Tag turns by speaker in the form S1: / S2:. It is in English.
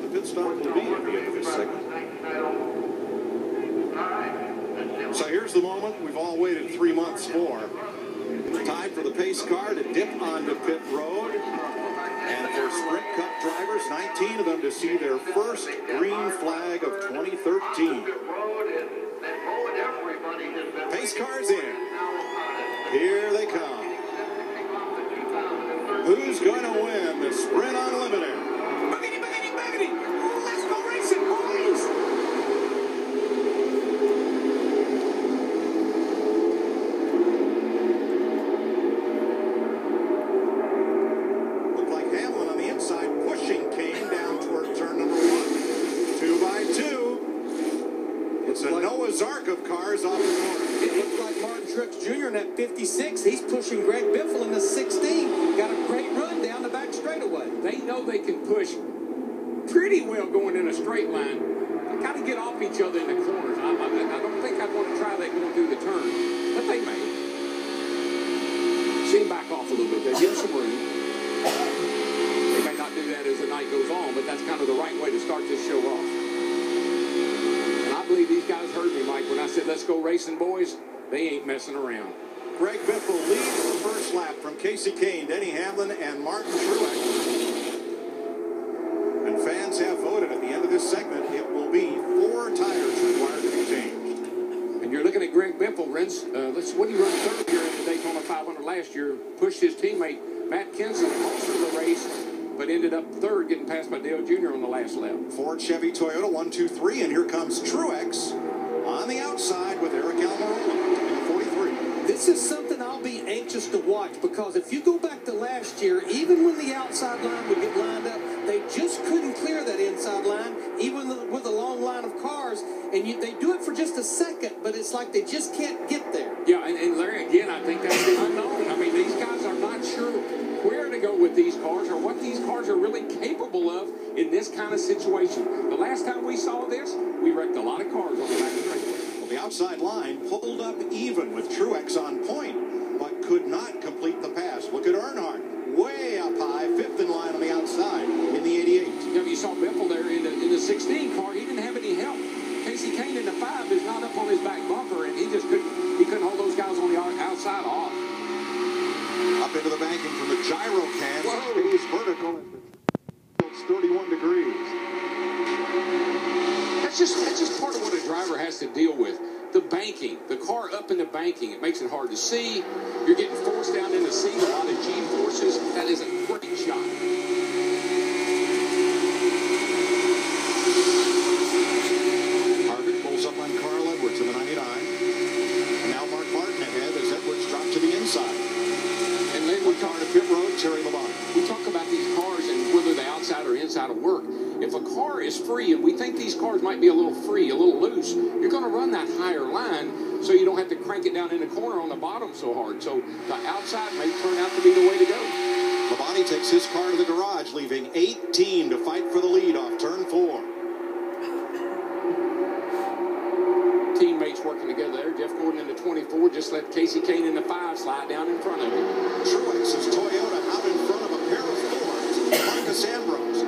S1: the pit stop will be at the end of this segment. So here's the moment we've all waited 3 months for. Time for the pace car to dip onto pit road. And for Sprint Cup drivers, 19 of them to see their first green flag of 2013. Pace cars in. Here they come. Who's going to win the Sprint Unlimited?
S2: Boogity, boogity, boogity. Let's go racing, boys.
S1: Looked like Hamlin on the inside pushing Kane down toward turn number 1. 2 by 2. It's a Noah's Ark of cars off the corner.
S3: It looked like Martin Truex Jr. in that 56. He's pushing Greg Biffle in the 16. Got a great run down the back straightaway.
S2: They know they can push pretty well going in a straight line. They got to get off each other in the corners. I don't think I'd want to try that going through the turn, but they may. See him back off a little bit. They give some room. They may not do that as the night goes on, but that's kind of the right way to start this show off. And I believe these guys heard me, Mike, when I said, let's go racing, boys. They ain't messing around.
S1: Greg Biffle leads the first lap from Kasey Kahne, Denny Hamlin, and Martin Truex. And fans have voted at the end of this segment. It will be 4 tires required to be changed.
S2: And you're looking at Greg Biffle, Rens. What he run third here in the Daytona 500 last year. Pushed his teammate Matt Kenseth most of the race, but ended up third, getting passed by Dale Jr. on the last lap.
S1: Ford, Chevy, Toyota, 1, 2, 3, and here comes Truex on the outside with Eric Almirola in 43.
S3: This is something I'll be anxious to watch, because if you go back to last year, even when the outside line would get lined up, they just couldn't clear that inside line, even with a long line of cars. And they do it for just a second, but it's like they just can't get there.
S2: Yeah, and Larry, again, I think that's the unknown. I mean, these guys are not sure where to go with these cars or what these cars are really capable of in this kind of situation. The last time we saw this, we wrecked a lot of cars on the back of the race.
S1: Well, the outside line pulled up even with Truex on point, but could not complete the pass. Look at Earnhardt, way up high, 5th in line on the outside in the 88.
S2: Yeah, you saw Biffle there in the 16 car. He didn't have any help. Kasey Kahne in the 5 is not up on his back bumper, and he couldn't hold those guys on the outside off.
S1: Up into the banking from the gyro can. Stays vertical. It's 31 degrees.
S2: That's just part of what a driver has to deal with. The banking, the car up in the banking, it makes it hard to see. You're getting forced down in the seat, a lot of G forces. That is a great shot.
S1: Harvick pulls up on Carl Edwards in the 99. And now Mark Martin ahead as Edwards dropped to the inside.
S2: And then we talk to
S1: pit road, Terry Labonte.
S2: We talk about these cars and whether the outside or inside will work. If a car is free, and we think these cars might be a little free, a little loose, you're going to run that higher line so you don't have to crank it down in the corner on the bottom so hard. So the outside may turn out to be the way to go.
S1: Labonte takes his car to the garage, leaving 18 to fight for the lead off turn 4.
S2: Teammates working together there. Jeff Gordon in the 24 just let Kasey Kahne in the 5 slide down in front of him.
S1: Truex's Toyota out in front of a pair of Fords. Marcus Ambrose